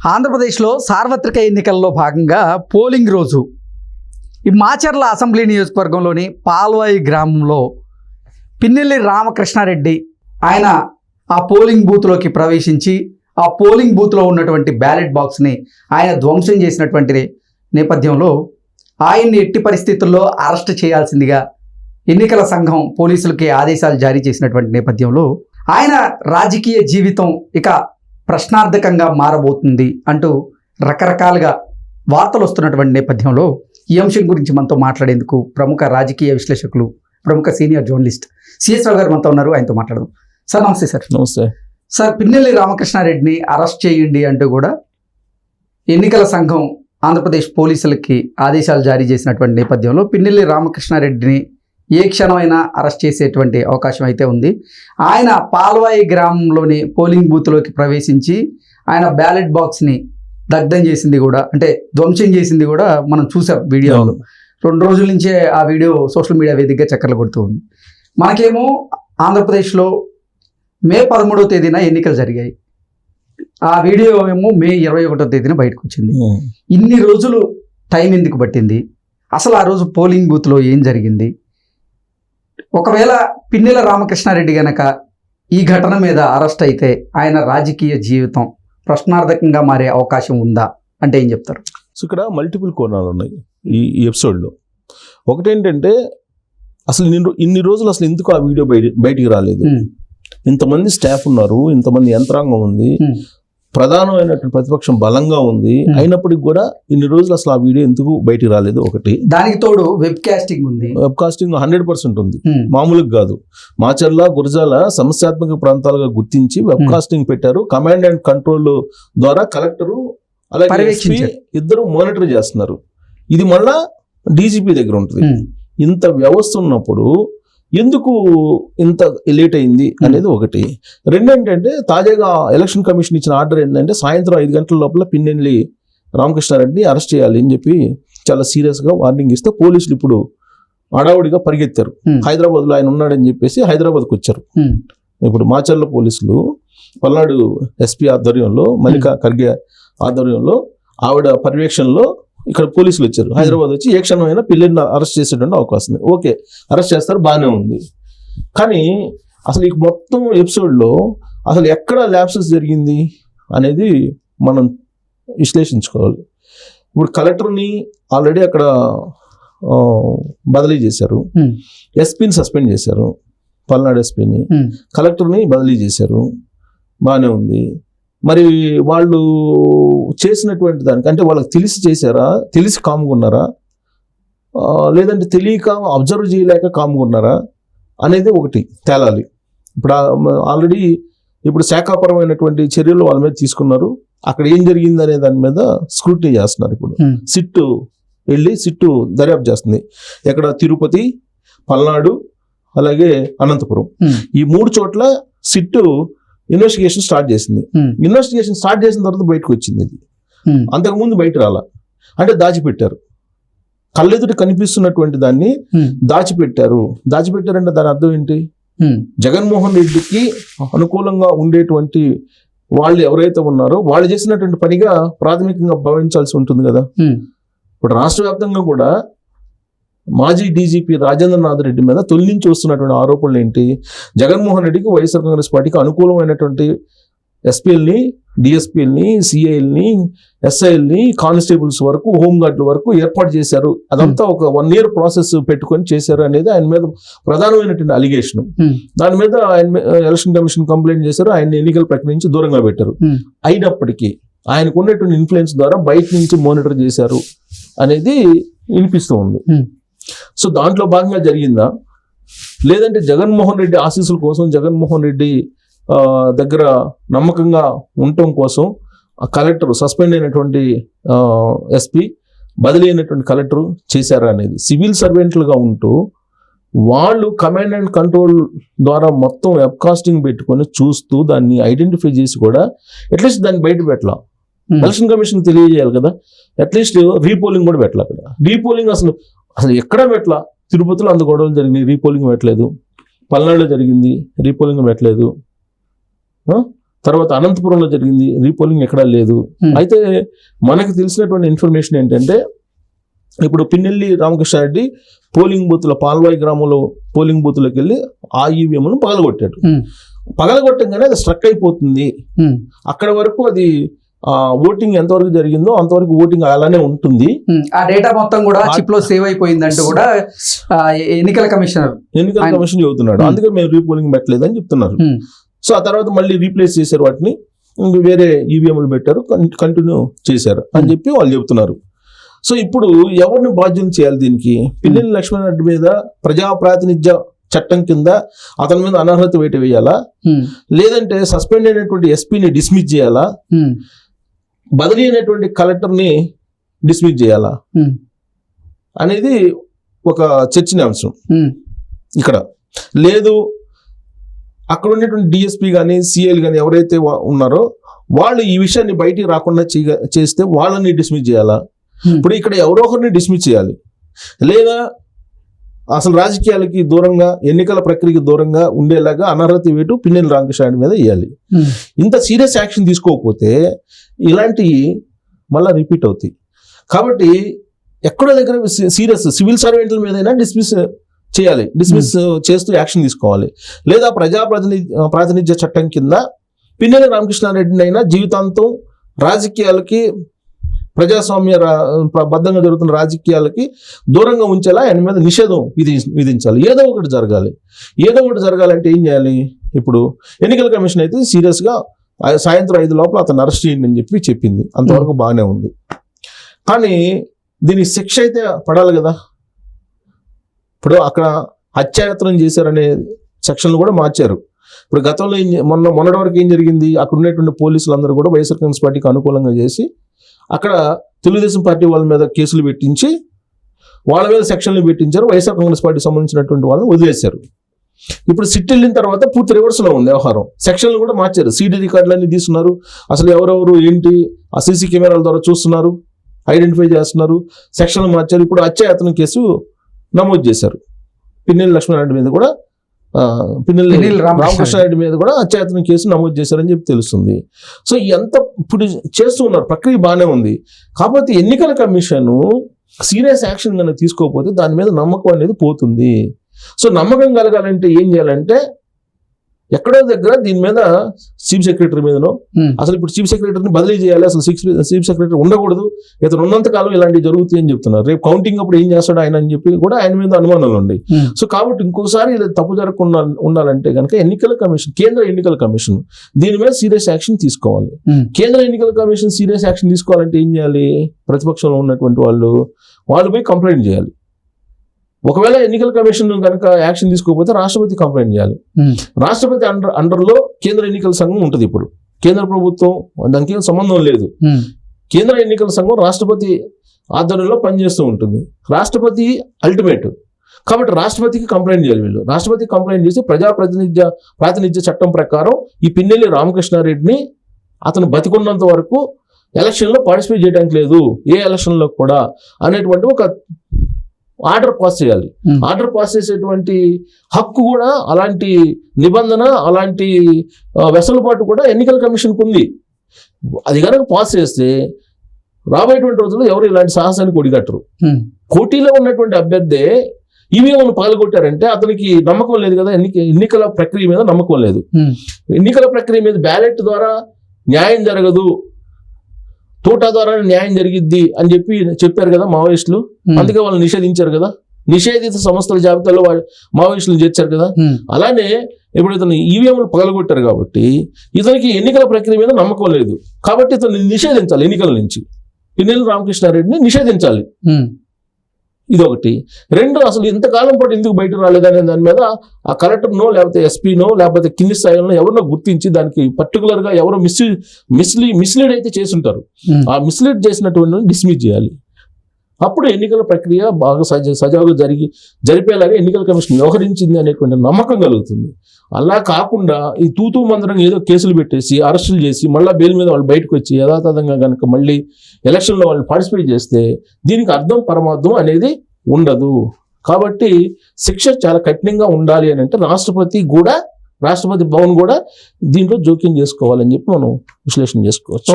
ఆంధ్రప్రదేశ్లో సార్వత్రిక ఎన్నికల్లో భాగంగా పోలింగ్ రోజు ఈ మాచర్ల అసెంబ్లీ నియోజకవర్గంలోని పాల్వాయి గ్రామంలో పిన్నెల్లి రామకృష్ణారెడ్డి ఆయన ఆ పోలింగ్ బూత్లోకి ప్రవేశించి ఆ పోలింగ్ బూత్లో ఉన్నటువంటి బ్యాలెట్ బాక్స్ని ఆయన ధ్వంసం చేసినటువంటి నేపథ్యంలో ఆయన్ని ఎట్టి పరిస్థితుల్లో అరెస్ట్ చేయాల్సిందిగా ఎన్నికల సంఘం పోలీసులకి ఆదేశాలు జారీ చేసినటువంటి నేపథ్యంలో ఆయన రాజకీయ జీవితం ఇక ప్రశ్నార్థకంగా మారబోతుంది అంటూ రకరకాలుగా వార్తలు వస్తున్నటువంటి నేపథ్యంలో ఈ అంశం గురించి మనతో మాట్లాడేందుకు ప్రముఖ రాజకీయ విశ్లేషకులు ప్రముఖ సీనియర్ జర్నలిస్ట్ సిఎస్ రావు గారు మనతో ఉన్నారు. ఆయనతో మాట్లాడదాం. సార్ నమస్తే. సార్ నమస్తే. సార్, పిన్నెల్లి రామకృష్ణారెడ్డిని అరెస్ట్ చేయండి అంటూ కూడా ఎన్నికల సంఘం ఆంధ్రప్రదేశ్ పోలీసులకి ఆదేశాలు జారీ చేసినటువంటి నేపథ్యంలో పిన్నెల్లి రామకృష్ణారెడ్డిని ఏ క్షణమైనా అరెస్ట్ చేసేటువంటి అవకాశం అయితే ఉంది. ఆయన పాల్వాయి గ్రామంలోని పోలింగ్ బూత్లోకి ప్రవేశించి ఆయన బ్యాలెట్ బాక్స్ని దగ్ధం చేసింది కూడా, అంటే ధ్వంసం చేసింది కూడా మనం చూసాం వీడియోలో. 2 రోజుల నుంచే ఆ వీడియో సోషల్ మీడియా వేదికగా చక్కర్లు కొడుతూ ఉంది. మనకేమో ఆంధ్రప్రదేశ్లో మే 13వ తేదీన ఎన్నికలు జరిగాయి. ఆ వీడియో ఏమో మే 21వ తేదీన బయటకు వచ్చింది. ఇన్ని రోజులు టైం ఎందుకు పట్టింది? అసలు ఆ రోజు పోలింగ్ బూత్లో ఏం జరిగింది? ఒకవేళ పిన్నెల రామకృష్ణారెడ్డి గనక ఈ ఘటన మీద అరెస్ట్ అయితే ఆయన రాజకీయ జీవితం ప్రశ్నార్థకంగా మారే అవకాశం ఉందా అంటే ఏం చెప్తారు? సో ఇక్కడ మల్టిపుల్ కోణాలు ఉన్నాయి ఈ ఎపిసోడ్లో. ఒకటేంటంటే అసలు ఇన్ని రోజులు అసలు ఎందుకు ఆ వీడియో బయటికి రాలేదు? ఇంతమంది స్టాఫ్ ఉన్నారు, ఇంతమంది యంత్రాంగం ఉంది, ప్రధానమైనటువంటి ప్రతిపక్షం బలంగా ఉంది, అయినప్పటికి కూడా ఇన్ని రోజులు అసలు ఆ వీడియో ఎందుకు బయటికి రాలేదు? ఒకటి. దానికి తోడు వెబ్ కాస్టింగ్ ఉంది. వెబ్ కాస్టింగ్ 100% ఉంది, మామూలుగా కాదు. మాచర్ల, గురజాల సమస్యాత్మక ప్రాంతాలుగా గుర్తించి వెబ్ కాస్టింగ్ పెట్టారు. కమాండ్ అండ్ కంట్రోల్ ద్వారా కలెక్టరు అలాగే ఎస్పీ ఇద్దరు మానిటర్ చేస్తున్నారు. ఇది మళ్ళా డీజీపీ దగ్గర ఉంటుంది. ఇంత వ్యవస్థ ఉన్నప్పుడు ఎందుకు ఇంత లేట్ అయింది అనేది ఒకటి. రెండేంటంటే తాజాగా ఎలక్షన్ కమిషన్ ఇచ్చిన ఆర్డర్ ఏంటంటే సాయంత్రం 5 గంటల లోపల పిన్నెల్లి రామకృష్ణారెడ్డిని అరెస్ట్ చేయాలి అని చెప్పి చాలా సీరియస్గా వార్నింగ్ ఇస్తే పోలీసులు ఇప్పుడు హడావుడిగా పరిగెత్తారు. హైదరాబాద్లో ఆయన ఉన్నాడని చెప్పేసి హైదరాబాద్కి వచ్చారు. ఇప్పుడు మాచర్ల పోలీసులు పల్నాడు ఎస్పీ ఆధ్వర్యంలో, మల్లికా ఖర్గే ఆధ్వర్యంలో, ఆవిడ పర్యవేక్షణలో ఇక్కడ పోలీసులు వచ్చారు. హైదరాబాద్ వచ్చి ఏ క్షణమైనా పిల్లల్ని అరెస్ట్ చేసేటువంటి అవకాశం ఉంది. ఓకే, అరెస్ట్ చేస్తారు, బాగానే ఉంది. కానీ అసలు ఈ మొత్తం ఎపిసోడ్లో అసలు ఎక్కడ ల్యాప్సెస్ జరిగింది అనేది మనం విశ్లేషించుకోవాలి. ఇప్పుడు కలెక్టర్ని ఆల్రెడీ అక్కడ బదిలీ చేశారు, ఎస్పీని సస్పెండ్ చేశారు, పల్నాడు ఎస్పీని, కలెక్టర్ని బదిలీ చేశారు, బాగానే ఉంది. మరి వాళ్ళు చేసినటువంటి దానికి అంటే వాళ్ళకి తెలిసి చేశారా, తెలిసి కాముకున్నారా, లేదంటే తెలియక అబ్జర్వ్ చేయలేక కాముకున్నారా అనేది ఒకటి తేలాలి. ఇప్పుడు ఆల్రెడీ ఇప్పుడు శాఖాపరమైనటువంటి చర్యలు వాళ్ళ మీద తీసుకున్నారు. అక్కడ ఏం జరిగింది అనే దాని మీద స్క్రూటినీ చేస్తున్నారు. ఇప్పుడు సిట్టు వెళ్ళి సిట్టు దర్యాప్తు చేస్తుంది. ఎక్కడ తిరుపతి, పల్నాడు, అలాగే అనంతపురం, ఈ 3 చోట్ల సిట్టు ఇన్వెస్టిగేషన్ స్టార్ట్ చేసింది. ఇన్వెస్టిగేషన్ స్టార్ట్ చేసిన తర్వాత బయటకు వచ్చింది. ఇది అంతకుముందు బయట రాలా, అంటే దాచిపెట్టారు. కళ్ళెదుటి కనిపిస్తున్నటువంటి దాన్ని దాచిపెట్టారంటే దాని అర్థం ఏంటి? జగన్మోహన్ రెడ్డికి అనుకూలంగా ఉండేటువంటి వాళ్ళు ఎవరైతే ఉన్నారో వాళ్ళు చేసినటువంటి పనిగా ప్రాథమికంగా భావించాల్సి ఉంటుంది కదా. ఇప్పుడు రాష్ట్ర వ్యాప్తంగా కూడా మాజీ డీజీపీ రాజేంద్రనాథ్ రెడ్డి మీద తొలి నుంచి వస్తున్నటువంటి ఆరోపణలు ఏంటి? జగన్మోహన్ రెడ్డికి వైఎస్ఆర్ కాంగ్రెస్ పార్టీకి అనుకూలమైనటువంటి ఎస్పీఎల్ని, డిఎస్పీఎల్ని, సిఐఎల్ని, ఎస్ఐఎల్ని, కానిస్టేబుల్స్ వరకు, హోంగార్డుల వరకు ఏర్పాటు చేశారు. అదంతా ఒక 1 year ప్రాసెస్ పెట్టుకొని చేశారు అనేది ఆయన మీద ప్రధానమైనటువంటి అలిగేషన్. దాని మీద ఆయన ఎలక్షన్ కమిషన్ కంప్లైంట్ చేశారు. ఆయన ఎన్నికల ప్రక్రియ నుంచి దూరంగా పెట్టారు. అయినప్పటికీ ఆయనకు ఉన్నటువంటి ఇన్ఫ్లుయెన్స్ ద్వారా బయట నుంచి మానిటర్ చేశారు అనేది వినిపిస్తూ ఉంది. సో దాంట్లో భాగంగా జరిగిందా, లేదంటే జగన్మోహన్ రెడ్డి ఆశీస్సుల కోసం, జగన్మోహన్ రెడ్డి దగ్గర నమ్మకంగా ఉండటం కోసం కలెక్టర్, సస్పెండ్ అయినటువంటి ఎస్పీ, బదిలీ అయినటువంటి కలెక్టర్ చేశారా అనేది. సివిల్ సర్వెంట్లుగా ఉంటూ వాళ్ళు కమాండ్ అండ్ కంట్రోల్ ద్వారా మొత్తం వెబ్ కాస్టింగ్ పెట్టుకొని చూస్తూ దాన్ని ఐడెంటిఫై చేసి కూడా అట్లీస్ట్ దాన్ని బయట పెట్టాల. ఎలక్షన్ కమిషన్ తెలియజేయాలి కదా. అట్లీస్ట్ రీపోలింగ్ కూడా పెట్టాలి. అక్కడ రీపోలింగ్ అసలు ఎక్కడ పెట్టలా. తిరుపతిలో అంత గొడవలు జరిగినాయి, రీపోలింగ్ పెట్టలేదు. పల్నాడులో జరిగింది, రీపోలింగ్ పెట్టలేదు. తర్వాత అనంతపురంలో జరిగింది, రీపోలింగ్ ఎక్కడా లేదు. అయితే మనకు తెలిసినటువంటి ఇన్ఫర్మేషన్ ఏంటంటే ఇప్పుడు పిన్నెల్లి రామకృష్ణారెడ్డి పోలింగ్ బూత్లో పాల్వాయి గ్రామంలో పోలింగ్ బూత్లోకి వెళ్ళి ఆ ఈవీఎంను పగలగొట్టాడు. పగలగొట్టంగానే అది స్ట్రక్ అయిపోతుంది. అక్కడ వరకు అది ఓటింగ్ ఎంతవరకు జరిగిందో అంతవరకు ఓటింగ్ అలానే ఉంటుంది. ఆ డేటా మొత్తం కూడా చిప్ లో సేవ్ అయిపోయిందంటూ కూడా ఎన్నికల కమిషన్ చెబుతున్నాడు. అందుకే మేము రీపోలింగ్ పెట్టలేదు అని చెప్తున్నారు. సో ఆ తర్వాత మళ్ళీ రీప్లేస్ చేశారు, వాటిని వేరే ఈవీఎంలు పెట్టారు, కంటిన్యూ చేశారు అని చెప్పి వాళ్ళు చెబుతున్నారు. సో ఇప్పుడు ఎవరిని బాధ్యులు చేయాలి దీనికి? పిన్నెల్లి లక్ష్మణరెడ్డి మీద ప్రజా ప్రాతినిధ్య చట్టం కింద అతని మీద అనర్హత వేటు వేయాలా, లేదంటే సస్పెండ్ అయినటువంటి ఎస్పీని డిస్మిస్ చేయాలా, బదిలీ అయినటువంటి కలెక్టర్ని డిస్మిస్ చేయాలా అనేది ఒక చర్చనీయాంశం ఇక్కడ. లేదు అక్కడ ఉన్నటువంటి డిఎస్పీ కానీ సిఐలు కానీ ఎవరైతే ఉన్నారో వాళ్ళు ఈ విషయాన్ని బయటికి రాకుండా చేస్తే వాళ్ళని డిస్మిస్ చేయాలా? ఇప్పుడు ఇక్కడ ఎవరో ఒకరిని డిస్మిస్ చేయాలి, లేదా అసలు రాజకీయాలకి దూరంగా ఎన్నికల ప్రక్రియకి దూరంగా ఉండేలాగా అనర్హత వేటు పిన్నెల్లి రామకృష్ణారెడ్డి మీద వేయాలి. ఇంత సీరియస్ యాక్షన్ తీసుకోకపోతే ఇలాంటివి మళ్ళీ రిపీట్ అవుతాయి. కాబట్టి ఎక్కడో దగ్గర సీరియస్ సివిల్ సర్వెంట్ల మీదైనా డిస్మిస్ చేయాలి, డిస్మిస్ చేస్తూ యాక్షన్ తీసుకోవాలి. లేదా ప్రాతినిధ్య చట్టం కింద పిన్నెల్లి రామకృష్ణారెడ్డిని అయినా జీవితాంతం రాజకీయాలకి ప్రజాస్వామ్య బద్ధంగా జరుగుతున్న రాజకీయాలకి దూరంగా ఉంచేలా ఆయన మీద నిషేధం విధించాలి. ఏదో ఒకటి జరగాలి. ఏదో ఒకటి జరగాలంటే ఏం చేయాలి? ఇప్పుడు ఎన్నికల కమిషన్ అయితే సీరియస్గా సాయంత్రం 5 లోపల అతను అరెస్ట్ చేయండి అని చెప్పి చెప్పింది. అంతవరకు బాగానే ఉంది. కానీ దీనికి శిక్ష అయితే పడాలి కదా. ఇప్పుడు అక్కడ హత్యాయత్నం చేశారనే సెక్షన్లు కూడా మార్చారు. ఇప్పుడు గతంలో మొన్నటి వరకు ఏం జరిగింది? అక్కడ ఉన్నటువంటి పోలీసులు అందరూ కూడా వైఎస్ఆర్ కాంగ్రెస్ పార్టీకి అనుకూలంగా చేసి అక్కడ తెలుగుదేశం పార్టీ వాళ్ళ మీద కేసులు పెట్టించి వాళ్ళ మీద సెక్షన్లు పెట్టించారు. వైఎస్ఆర్ కాంగ్రెస్ పార్టీకి సంబంధించినటువంటి వాళ్ళని వదిలేశారు. ఇప్పుడు సిట్ వెళ్ళిన తర్వాత పూర్తి రివర్స్లో ఉంది వ్యవహారం. సెక్షన్లు కూడా మార్చారు. సీడీ రికార్డులన్నీ తీసుకున్నారు. అసలు ఎవరెవరు ఏంటి ఆ సీసీ కెమెరాల ద్వారా చూస్తున్నారు, ఐడెంటిఫై చేస్తున్నారు. సెక్షన్లు మార్చారు. ఇప్పుడు హత్యాయత్నం కేసు నమోదు చేశారు. పిన్నెల్లి లక్ష్మణరెడ్డి మీద కూడా పిన్నెల్లి రామకృష్ణారెడ్డి మీద కూడా హత్యాయత్నం కేసు నమోదు చేశారని చెప్పి తెలుస్తుంది. సో ఎంత ఇప్పుడు చేస్తూ ఉన్నారు, ప్రక్రియ బాగానే ఉంది. కాకపోతే ఎన్నికల కమిషన్ సీరియస్ యాక్షన్ కనుక తీసుకోకపోతే దాని మీద నమ్మకం అనేది పోతుంది. సో నమ్మకం కలగాలంటే ఏం చేయాలంటే ఎక్కడో దగ్గర దీని మీద చీఫ్ సెక్రటరీ మీదనో, అసలు ఇప్పుడు చీఫ్ సెక్రటరీని బదిలీ చేయాలి, అసలు చీఫ్ సెక్రటరీ ఉండకూడదు, ఇతను ఉన్నంతకాలం ఇలాంటివి జరుగుతాయి అని చెప్తున్నారు. రేపు కౌంటింగ్ అప్పుడు ఏం చేస్తాడు ఆయన అని చెప్పి కూడా ఆయన మీద అనుమానాలు ఉన్నాయి. సో కాబట్టి ఇంకోసారి ఇలా తప్పు జరగకుండా ఉండాలంటే కనుక ఎన్నికల కమిషన్, కేంద్ర ఎన్నికల కమిషన్ దీని మీద సీరియస్ యాక్షన్ తీసుకోవాలి. కేంద్ర ఎన్నికల కమిషన్ సీరియస్ యాక్షన్ తీసుకోవాలంటే ఏం చేయాలి? ప్రతిపక్షంలో ఉన్నటువంటి వాళ్ళు పోయి కంప్లైంట్ చేయాలి. ఒకవేళ ఎన్నికల కమిషన్ కనుక యాక్షన్ తీసుకోకపోతే రాష్ట్రపతి కంప్లైంట్ చేయాలి. రాష్ట్రపతి అండర్లో కేంద్ర ఎన్నికల సంఘం ఉంటుంది. ఇప్పుడు కేంద్ర ప్రభుత్వం దానికి సంబంధం లేదు. కేంద్ర ఎన్నికల సంఘం రాష్ట్రపతి ఆధ్వర్యంలో పనిచేస్తూ ఉంటుంది. రాష్ట్రపతి అల్టిమేట్. కాబట్టి రాష్ట్రపతికి కంప్లైంట్ చేయాలి వీళ్ళు. రాష్ట్రపతి కంప్లైంట్ చేసి ప్రాతినిధ్య చట్టం ప్రకారం ఈ పిన్నెల్లి రామకృష్ణారెడ్డిని అతను బతికున్నంత వరకు ఎలక్షన్లో పార్టిసిపేట్ చేయడానికి లేదు, ఏ ఎలక్షన్లో కూడా అనేటువంటి ఒక ఆర్డర్ పాస్ చేయాలి. ఆర్డర్ పాస్ చేసేటువంటి హక్కు కూడా, అలాంటి నిబంధన, అలాంటి వెసులుబాటు కూడా ఎన్నికల కమిషన్కు ఉంది. అది కనుక పాస్ చేస్తే రాబోయేటువంటి రోజుల్లో ఎవరు ఇలాంటి సాహసానికి ఒడిగట్టరు. పోటీలో ఉన్నటువంటి అభ్యర్థి ఈవీఎంను పగలగొట్టారంటే అతనికి నమ్మకం లేదు కదా, ఎన్నికల ప్రక్రియ మీద నమ్మకం లేదు. ఎన్నికల ప్రక్రియ మీద బ్యాలెట్ ద్వారా న్యాయం జరగదు, తోటా ద్వారా న్యాయం జరిగిద్ది అని చెప్పారు కదా మావోయిస్టులు. అందుకే వాళ్ళు నిషేధించారు కదా, నిషేధిత సంస్థల జాబితాలో మావోయిస్టులు చేర్చారు కదా. అలానే ఇప్పుడు ఇతను ఈవీఎంలు పగలగొట్టారు కాబట్టి ఇతనికి ఎన్నికల ప్రక్రియ మీద నమ్మకం లేదు. కాబట్టి ఇతను నిషేధించాలి, ఎన్నికల నుంచి పిన్నెల్లి రామకృష్ణారెడ్డిని నిషేధించాలి. ఇదొకటి. రెండు, అసలు ఇంతకాలం పాటు ఎందుకు బయట రాలేదనే దాని మీద ఆ కలెక్టర్నో లేకపోతే ఎస్పీనో లేకపోతే కింది స్థాయిలో ఎవరినో గుర్తించి దానికి పర్టికులర్గా ఎవరో మిస్లీడ్ అయితే చేసుంటారు, ఆ మిస్లీడ్ చేసినటువంటి డిస్మిస్ చేయాలి. అప్పుడు ఎన్నికల ప్రక్రియ బాగా సజావుగా జరిపేలాగా ఎన్నికల కమిషన్ వ్యవహరించింది అనేటువంటి నమ్మకం కలుగుతుంది. అలా కాకుండా ఈ తూతూ మందరం ఏదో కేసులు పెట్టేసి అరెస్టులు చేసి మళ్ళీ బెయిల్ మీద వాళ్ళు బయటకు వచ్చి యథాతథంగా కనుక మళ్ళీ ఎలక్షన్లో వాళ్ళు పార్టిసిపేట్ చేస్తే దీనికి అర్థం పరమార్థం అనేది ఉండదు. కాబట్టి శిక్ష చాలా కఠినంగా ఉండాలి అని అంటే రాష్ట్రపతి కూడా రాష్ట్రపతి భవన్ కూడా దీంట్లో జోక్యం చేసుకోవాలని చెప్పి మనం విశ్లేషణ చేసుకోవచ్చు.